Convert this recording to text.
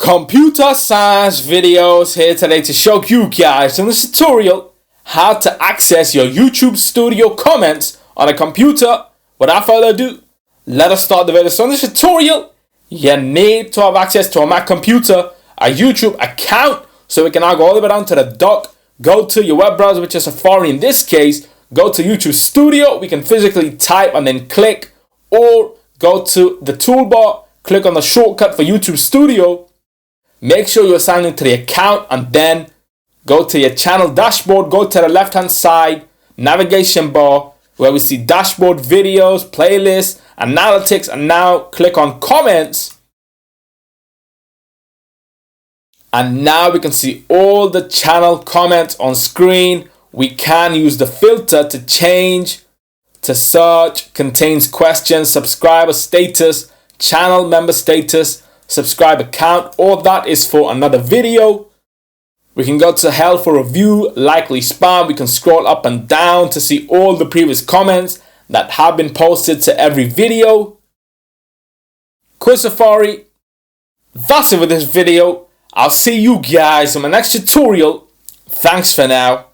Computer science videos here today to show you guys in this tutorial how to access your YouTube Studio comments on a computer. Without further ado, let us start the video. So in this tutorial, you need to have access to a Mac computer, a YouTube account, so we can now go all the way down to the dock, go to your web browser, which is Safari in this case, go to YouTube Studio, we can physically type and then click, or go to the toolbar, click on the shortcut for YouTube Studio. Make sure you're signed into the account and then go to your channel dashboard, go to the left hand side navigation bar where we see dashboard, videos, playlists, analytics, and now click on comments. And now we can see all the channel comments on screen. We can use the filter to change to search, contains questions, subscriber status, channel member status, subscribe account. All that is for another video. We can go to hell for review, likely spam. We can scroll up and down to see all the previous comments that have been posted to every video. Quick Safari. That's it for this video. I'll see you guys in my next tutorial. Thanks for now.